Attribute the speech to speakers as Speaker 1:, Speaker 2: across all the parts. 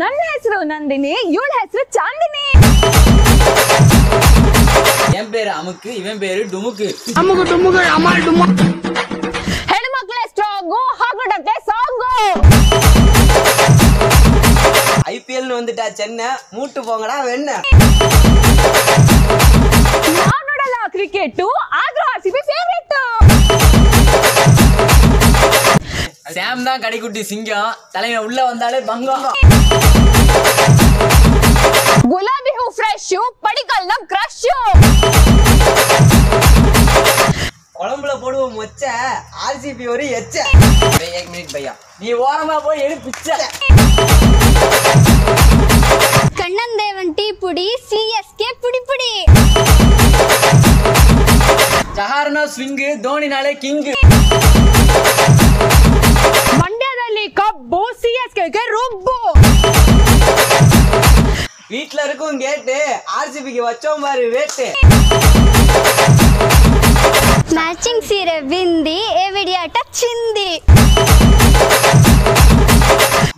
Speaker 1: ನನ್ನ ಹೆಸರು ನಂದಿನಿ, ಇವಳ ಹೆಸರು ಚಾಂದಿನಿ.
Speaker 2: என் பேரு அமுக்கு, இவன் பேரு டுமுக்கு.
Speaker 3: அமுக்கு டுமுக்கு அமால் டுமா.
Speaker 1: ಹೆಣ್ಮಕ್ಳೆ ಸ್ಟ್ರಾಂಗು, ಹಾಗಡಕ್ಕೆ ಸಾಂಗು.
Speaker 2: ஐபிஎல் வந்துட்டா சென்னை, மூட்டு போங்கடா வெண்ண.
Speaker 1: நான் ನೋಡಲ್ಲ ಕ್ರಿಕೆಟ್, ಆದ್ರೂ ಆರ್ಸಿಬಿ ಫೇವರೇಟ್.
Speaker 2: சாம் தான் கடைக்குட்டி சிங்கம், தலைமை உள்ள வந்தாலே பங்கம்.
Speaker 1: ಗುಲಾಬಿ ಹೂ ಫ್ರೆಶ್, ಪಡಿಕಲ್ ನಮ್ ಕ್ರಶ್.
Speaker 2: குழம்புல போடுவோம் மொச்ச, ஆர்சிபி ஒரு எச்ச. एक मिनट भैया, நீ ஓரமா போய் எடு பிச்ச.
Speaker 4: கண்ணன் தேவன் டீ புடி, சிஎஸ்கே புடி புடி.
Speaker 2: சஹார்னா ஸ்விங், தோனினாலே கிங்.
Speaker 1: ಮಂಡ್ಯದಲ್ಲಿ ಕಬ್ಬು, ಸಿಎಸ್ಕೆಗೆ ರುಬ್ಬು.
Speaker 2: வீட்ல இருக்கும் கேட்டு, ஆர்சிபிக்கு வச்சோம் பாரு வேட்டு.
Speaker 4: ಮ್ಯಾಚಿಂಗ್ ಸೀರೆ ಬಿಂದಿ, ಎವಿಡಿಯಾಟ ಚಿಂದಿ.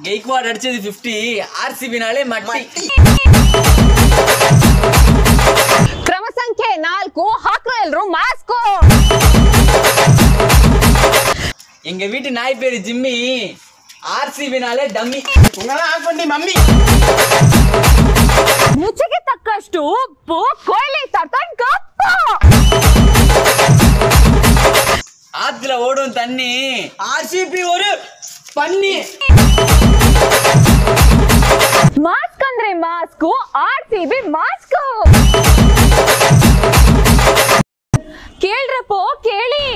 Speaker 2: கெய்க்வாட் அடிச்சது 50, ஆர்சிபினாலே மட்டி.
Speaker 1: ಕ್ರಮ ಸಂಖ್ಯೆ 4, ಹಾಕ್ರ ಎಲ್ರು ಮಾಸ್ಕೋ.
Speaker 2: எங்க வீட்டு நாய் பேரு ஜிம்மி, ஆர்சிபினாலே டம்மி. உங்களா ஆஃப் பண்ணி மம்மி.
Speaker 1: ರುಚಿಗೆ ತಕ್ಕಷ್ಟು ಉಪ್ಪು, ಕೊಯ್ಲಿ ತರ್ತನ್ ಕಪ್ಪು.
Speaker 2: ஆத்துல ஓடும் தண்ணி, ஆர்சிபி ஒரு பன்னி.
Speaker 1: ಮಾಸ್ಕ್ ಅಂದ್ರೆ ಮಾಸ್ಕು, ಆರ್ಸಿಬಿ ಮಾಸ್ಕು. ಕೇಳ್ರಪ್ಪೋ ಕೇಳಿ,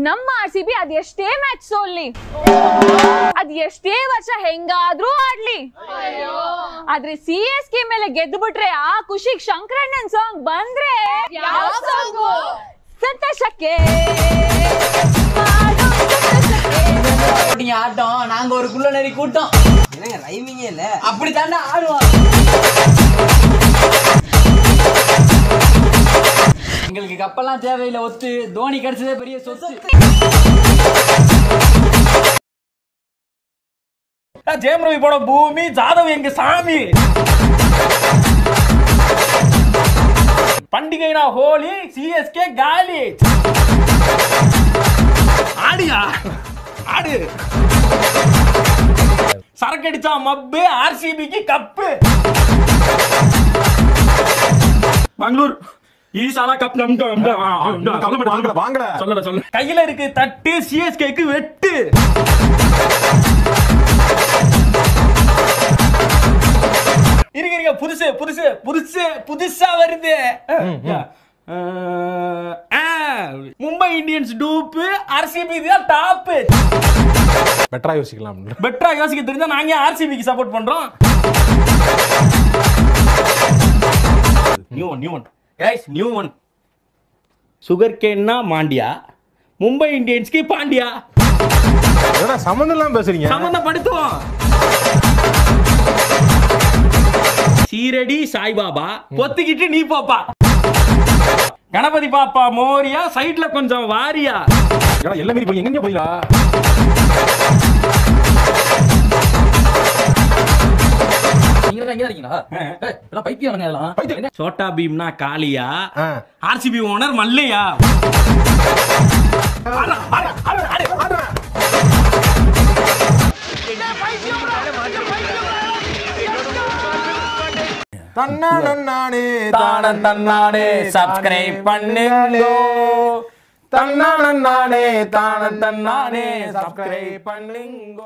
Speaker 1: ನಮ್ಮ ಆರ್ಸಿಬಿ ಅದ್ ಎಷ್ಟೇ ಮ್ಯಾಚ್ ಸೋಲ್ಲಿ, ಅದ್ ಎಷ್ಟೇ ವರ್ಷ ಹೆಂಗಾದ್ರೂ ಆಡ್ಲಿ, ಆದ್ರೆ ಸಿಎಸ್ಕೆ ಮೇಲೆ ಗೆದ್ದು ಬಿಟ್ರೆ ಆ ಖುಷಿಗ್ ಶಂಕರಣ್ಣನ್ ಸಾಂಗ್ ಬಂದ್ರೆ ಸಂತೋಷಕ್ಕೆ
Speaker 2: ஆட்டம், நாங்க ஒரு குள்ள நெறி கூட்டம். ரைமிங்கே இல்ல, அப்படி தாண்டா ஆடுவோம். எங்களுக்கு கப்பெல்லாம் தேவையில்லை ஒத்து, தோனி கிடைச்சதே பெரிய சொத்து.
Speaker 5: ஜெயம் ரவி போட பூமி, ஜாதவ் எங்க சாமி. பண்டிகைனா ஹோலி, சிஎஸ்கே காலி. ஆடியா ஆடு. சரக்கடிச்சா மப்பு, ஆர்சிபிக்கு கப்பு. பெங்களூர் ஈசாலா கப் சொல்ல கையில இருக்கு தட்டு, சிஎஸ்கேக்கு வெட்டு. இருக்க புதுசு புதுசு புதுசு புதுசா வருது. மும்பை இந்தியன்ஸ் டூப்பு, ஆர்சிபி தான் டாப்.
Speaker 6: பெட்டரா யோசிக்கலாம்.
Speaker 5: பெட்டரா யோசிக்க தெரிஞ்சா நாங்க ஆர்சிபிக்கு சப்போர்ட் பண்றோம். நியூ ஒன் சுகர் கேன்னா மாண்டியா, மும்பை இந்தியன்ஸ்க்கு பாண்டியா.
Speaker 6: சம்பந்தம் எல்லாம் பேசுறீங்க,
Speaker 5: சம்பந்தப்படுத்துவோம். சீரடி சாய்பாபா, பொத்திக்கிட்டு நீ பாப்பா. கணபதி பாப்பா மோரியா, சைட்ல கொஞ்சம் வாரியா.
Speaker 6: எல்லாம் மீறி போய் எங்க போயிடா.
Speaker 5: சோட்டா பீம்னா காளியா, ஆர்சிபி ஓனர் மல்லையா.
Speaker 6: தன்னானே
Speaker 5: தானே சப்ஸ்கிரைப் பண்ணுங்க. தன்னானே தானே சப்ஸ்கிரைப் பண்ணுங்க.